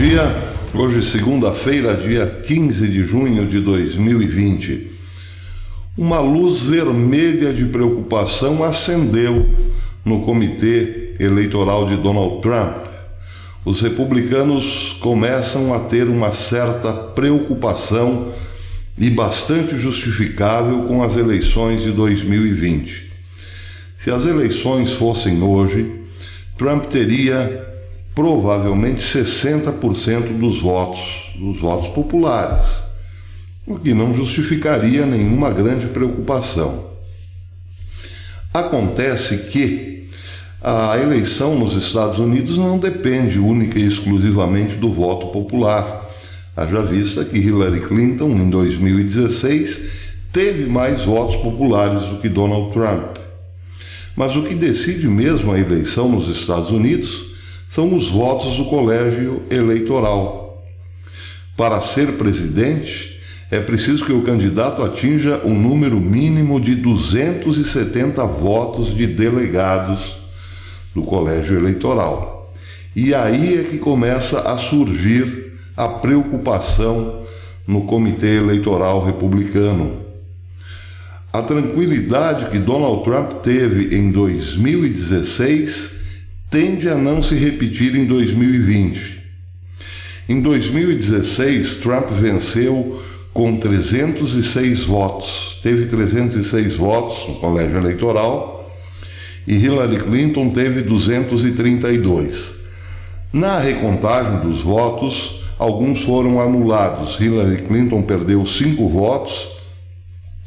dia. Hoje, segunda-feira, dia 15 de junho de 2020. Uma luz vermelha de preocupação acendeu no comitê eleitoral de Donald Trump. Os republicanos começam a ter uma certa preocupação e bastante justificável com as eleições de 2020. Se as eleições fossem hoje, Trump teria provavelmente 60% dos votos populares, o que não justificaria nenhuma grande preocupação. Acontece que a eleição nos Estados Unidos não depende única e exclusivamente do voto popular. Haja vista que Hillary Clinton, em 2016, teve mais votos populares do que Donald Trump. Mas o que decide mesmo a eleição nos Estados Unidos são os votos do colégio eleitoral. Para ser presidente, é preciso que o candidato atinja um número mínimo de 270 votos de delegados do colégio eleitoral. E aí é que começa a surgir a preocupação no comitê eleitoral republicano. A tranquilidade que Donald Trump teve em 2016 tende a não se repetir em 2020. Em 2016, Trump venceu com 306 votos. Teve 306 votos no colégio eleitoral e Hillary Clinton teve 232. Na recontagem dos votos, alguns foram anulados. Hillary Clinton perdeu 5 votos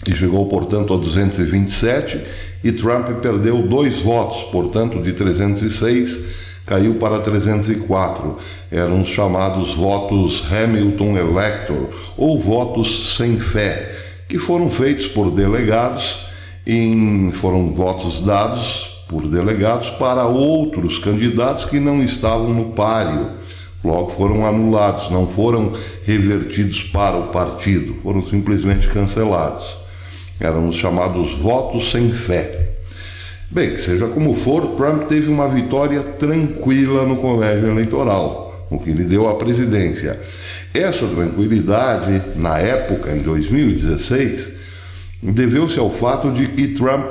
e chegou, portanto, a 227, e Trump perdeu 2 votos, portanto, de 306, caiu para 304. Eram os chamados votos Hamilton Elector, ou votos sem fé, que foram feitos por delegados, foram votos dados por delegados para outros candidatos que não estavam no páreo. Logo foram anulados, não foram revertidos para o partido, foram simplesmente cancelados. Eram os chamados votos sem fé. Bem, seja como for, Trump teve uma vitória tranquila no colégio eleitoral, o que lhe deu a presidência. Essa tranquilidade, na época, em 2016, deveu-se ao fato de que Trump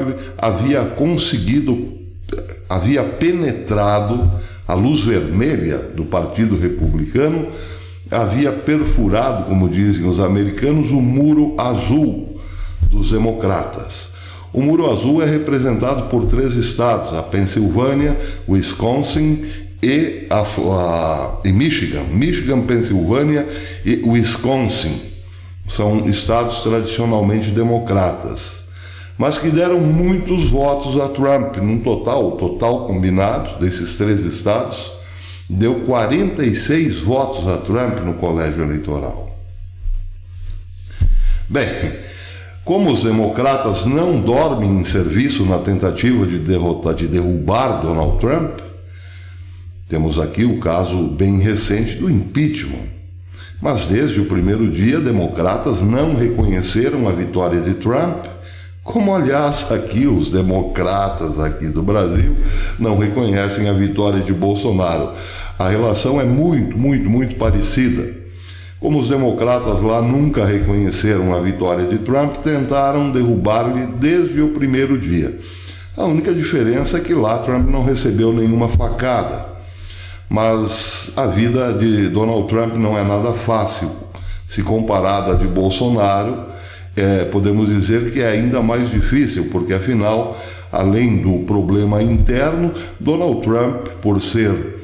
havia penetrado a luz vermelha do Partido Republicano, havia perfurado, como dizem os americanos, o muro azul dos democratas. O muro azul é representado por 3 estados, a Pensilvânia, Wisconsin e Michigan. Michigan, Pensilvânia e Wisconsin são estados tradicionalmente democratas, mas que deram muitos votos a Trump. O total combinado desses 3 estados deu 46 votos a Trump no colégio eleitoral. Bem, como os democratas não dormem em serviço na tentativa de derrubar Donald Trump, temos aqui o caso bem recente do impeachment. Mas desde o primeiro dia, democratas não reconheceram a vitória de Trump, como aliás aqui os democratas aqui do Brasil não reconhecem a vitória de Bolsonaro. A relação é muito parecida. Como os democratas lá nunca reconheceram a vitória de Trump, tentaram derrubar-lhe desde o primeiro dia. A única diferença é que lá Trump não recebeu nenhuma facada. Mas a vida de Donald Trump não é nada fácil. Se comparada à de Bolsonaro, podemos dizer que é ainda mais difícil, porque afinal, além do problema interno, Donald Trump, por ser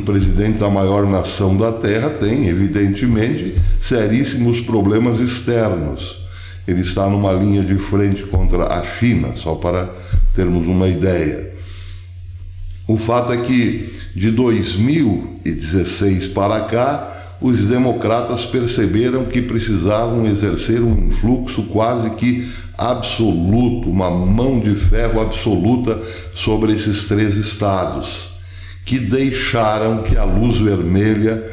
presidente da maior nação da Terra, tem, evidentemente, seríssimos problemas externos. Ele está numa linha de frente contra a China, só para termos uma ideia. O fato é que, de 2016 para cá, os democratas perceberam que precisavam exercer um influxo quase que absoluto, uma mão de ferro absoluta sobre esses 3 estados, que deixaram que a luz vermelha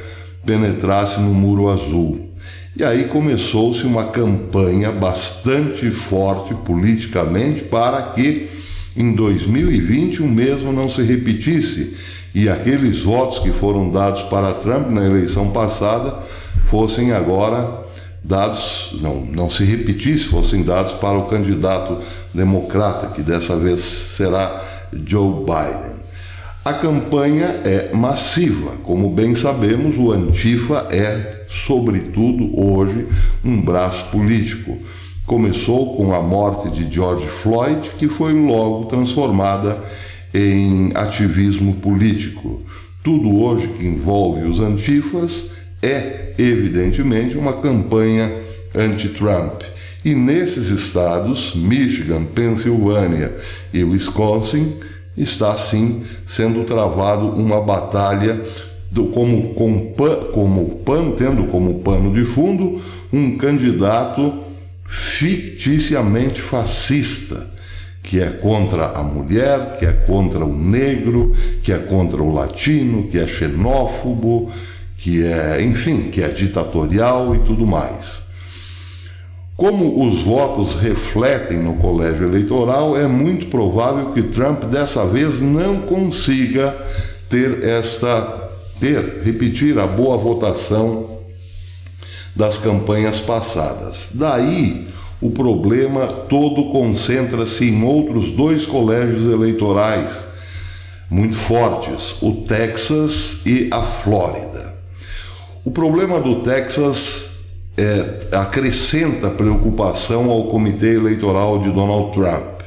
penetrasse no muro azul. E aí começou-se uma campanha bastante forte politicamente para que em 2020 o mesmo não se repetisse e aqueles votos que foram dados para Trump na eleição passada fossem agora dados, não se repetisse, fossem dados para o candidato democrata, que dessa vez será Joe Biden. A campanha é massiva, como bem sabemos, o Antifa é, sobretudo hoje, um braço político. Começou com a morte de George Floyd, que foi logo transformada em ativismo político. Tudo hoje que envolve os antifas é, evidentemente, uma campanha anti-Trump. E nesses estados, Michigan, Pensilvânia e Wisconsin, está sim sendo travado uma batalha tendo como pano de fundo um candidato ficticiamente fascista, que é contra a mulher, que é contra o negro, que é contra o latino, que é xenófobo, que é ditatorial e tudo mais. Como os votos refletem no colégio eleitoral, é muito provável que Trump dessa vez não consiga repetir a boa votação das campanhas passadas. Daí, o problema todo concentra-se em outros dois colégios eleitorais muito fortes, o Texas e a Flórida. O problema do Texas acrescenta preocupação ao comitê eleitoral de Donald Trump.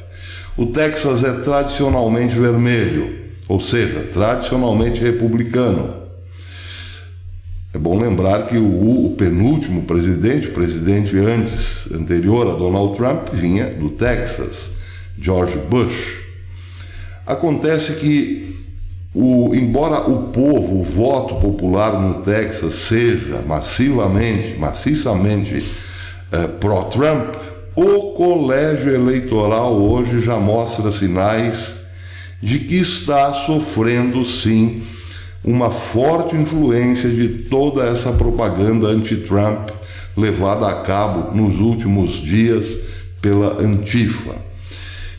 O Texas é tradicionalmente vermelho, ou seja, tradicionalmente republicano. É bom lembrar que o penúltimo presidente anterior a Donald Trump, vinha do Texas, George Bush. Acontece que embora o voto popular no Texas seja maciçamente pró-Trump, o colégio eleitoral hoje já mostra sinais de que está sofrendo, sim, uma forte influência de toda essa propaganda anti-Trump levada a cabo nos últimos dias pela Antifa.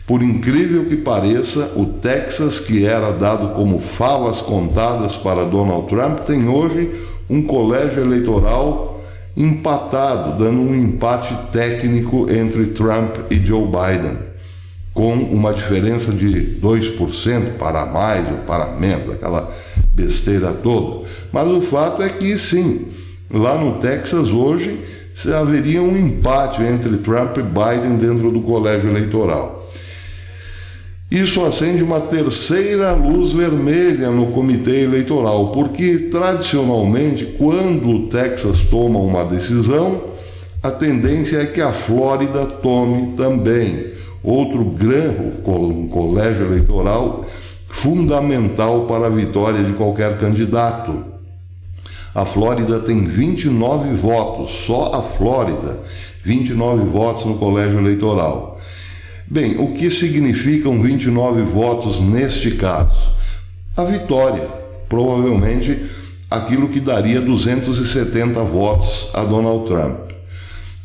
Por incrível que pareça, o Texas, que era dado como favas contadas para Donald Trump, tem hoje um colégio eleitoral empatado, dando um empate técnico entre Trump e Joe Biden, com uma diferença de 2% para mais ou para menos, aquela besteira toda. Mas o fato é que, sim, lá no Texas hoje haveria um empate entre Trump e Biden dentro do colégio eleitoral. Isso acende uma terceira luz vermelha no comitê eleitoral, porque tradicionalmente, quando o Texas toma uma decisão, a tendência é que a Flórida tome também. Outro grande colégio eleitoral fundamental para a vitória de qualquer candidato. A Flórida tem 29 votos, só a Flórida, 29 votos no colégio eleitoral. Bem, o que significam 29 votos neste caso? A vitória, provavelmente aquilo que daria 270 votos a Donald Trump.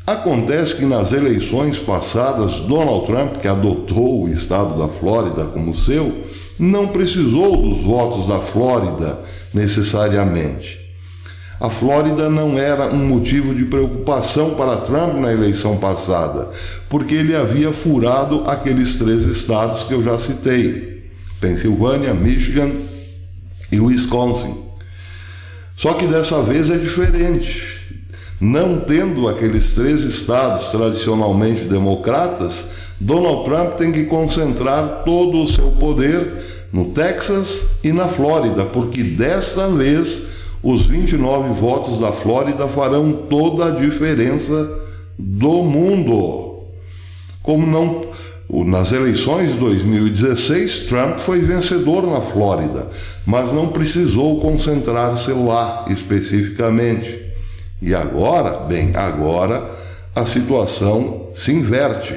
Acontece que nas eleições passadas, Donald Trump, que adotou o estado da Flórida como seu, não precisou dos votos da Flórida necessariamente. A Flórida não era um motivo de preocupação para Trump na eleição passada, porque ele havia furado aqueles 3 estados que eu já citei: Pensilvânia, Michigan e Wisconsin. Só que dessa vez é diferente. Não tendo aqueles 3 estados tradicionalmente democratas, Donald Trump tem que concentrar todo o seu poder no Texas e na Flórida, porque desta vez os 29 votos da Flórida farão toda a diferença do mundo. Nas eleições de 2016, Trump foi vencedor na Flórida, mas não precisou concentrar-se lá especificamente. E agora a situação se inverte.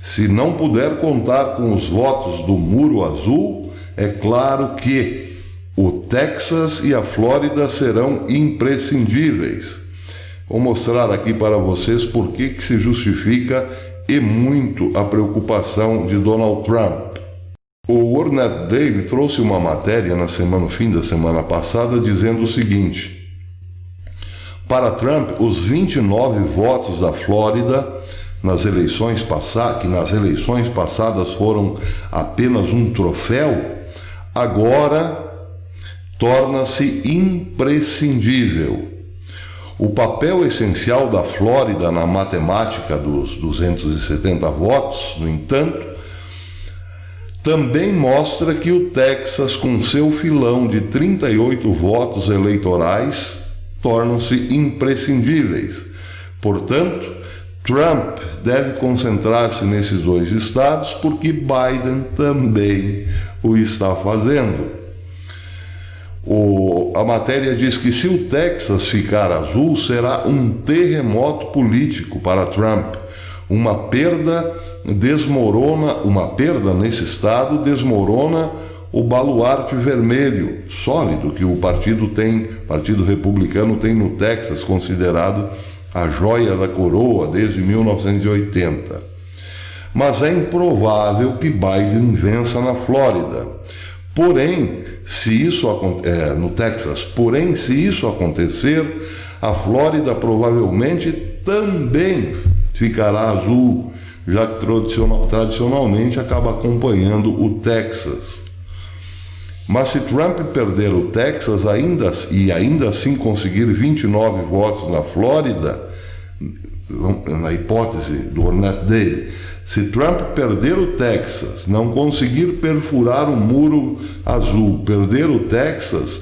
Se não puder contar com os votos do Muro Azul, é claro que o Texas e a Flórida serão imprescindíveis. Vou mostrar aqui para vocês por que se justifica e muito a preocupação de Donald Trump. O Ornette Daily trouxe uma matéria no fim da semana passada dizendo o seguinte: para Trump, os 29 votos da Flórida que nas eleições passadas foram apenas um troféu, agora torna-se imprescindível. O papel essencial da Flórida na matemática dos 270 votos, no entanto, também mostra que o Texas, com seu filão de 38 votos eleitorais, tornam-se imprescindíveis. Portanto, Trump deve concentrar-se nesses dois estados porque Biden também o está fazendo. A matéria diz que se o Texas ficar azul, será um terremoto político para Trump. Uma perda nesse estado desmorona o baluarte vermelho sólido que o Partido Republicano tem no Texas, considerado a joia da coroa desde 1980. Mas é improvável que Biden vença na Flórida. Porém, se isso acontecer, a Flórida provavelmente também ficará azul, já que tradicionalmente acaba acompanhando o Texas. Mas se Trump perder o Texas ainda assim conseguir 29 votos na Flórida, na hipótese do Ornette Daily, se Trump perder o Texas, não conseguir perfurar o muro azul, perder o Texas,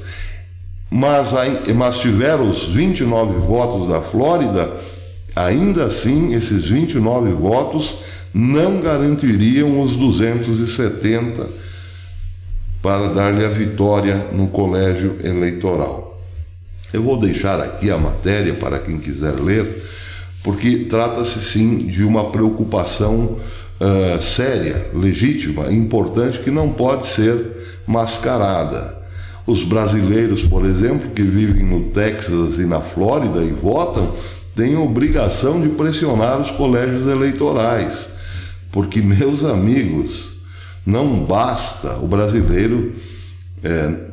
mas tiver os 29 votos da Flórida, ainda assim esses 29 votos não garantiriam os 270 para dar-lhe a vitória no colégio eleitoral. Eu vou deixar aqui a matéria para quem quiser ler, porque trata-se sim de uma preocupação séria, legítima, importante, que não pode ser mascarada. Os brasileiros, por exemplo, que vivem no Texas e na Flórida e votam, têm a obrigação de pressionar os colégios eleitorais, porque, meus amigos, não basta o brasileiro,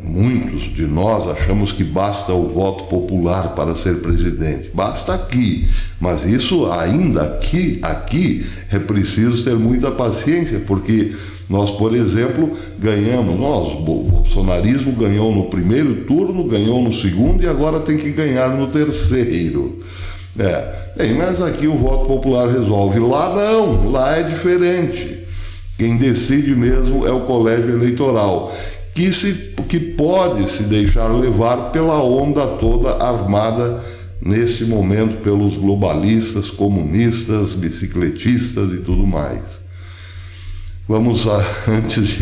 muitos de nós achamos que basta o voto popular para ser presidente. Basta aqui, mas isso ainda aqui é preciso ter muita paciência, porque nós, por exemplo, o bolsonarismo ganhou no primeiro turno, ganhou no segundo e agora tem que ganhar no terceiro. Mas aqui o voto popular resolve. Lá não, lá é diferente. Quem decide mesmo é o colégio eleitoral, que pode se deixar levar pela onda toda armada nesse momento pelos globalistas, comunistas, bicicletistas e tudo mais. Vamos, antes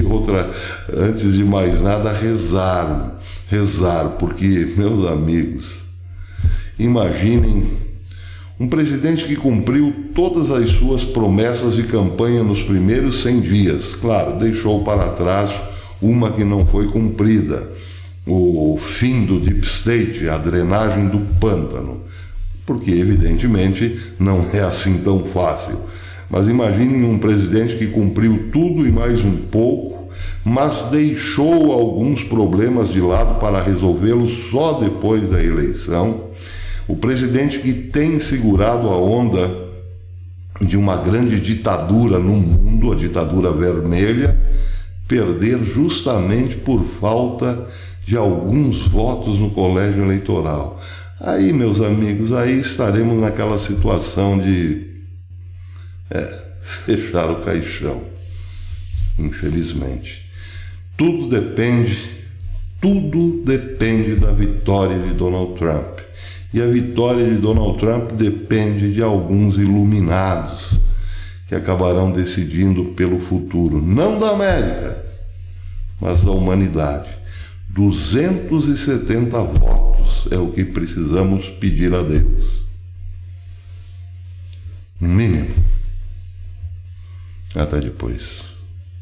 de mais nada, rezar, porque, meus amigos, imaginem um presidente que cumpriu todas as suas promessas de campanha nos primeiros 100 dias. Claro, deixou para trás uma que não foi cumprida: o fim do Deep State, a drenagem do pântano. Porque, evidentemente, não é assim tão fácil. Mas imaginem um presidente que cumpriu tudo e mais um pouco, mas deixou alguns problemas de lado para resolvê-los só depois da eleição. O presidente que tem segurado a onda de uma grande ditadura no mundo, a ditadura vermelha, perder justamente por falta de alguns votos no colégio eleitoral. Aí, meus amigos, aí estaremos naquela situação de fechar o caixão, infelizmente. Tudo depende da vitória de Donald Trump. E a vitória de Donald Trump depende de alguns iluminados que acabarão decidindo pelo futuro, não da América, mas da humanidade. 270 votos é o que precisamos pedir a Deus. No mínimo. Até depois.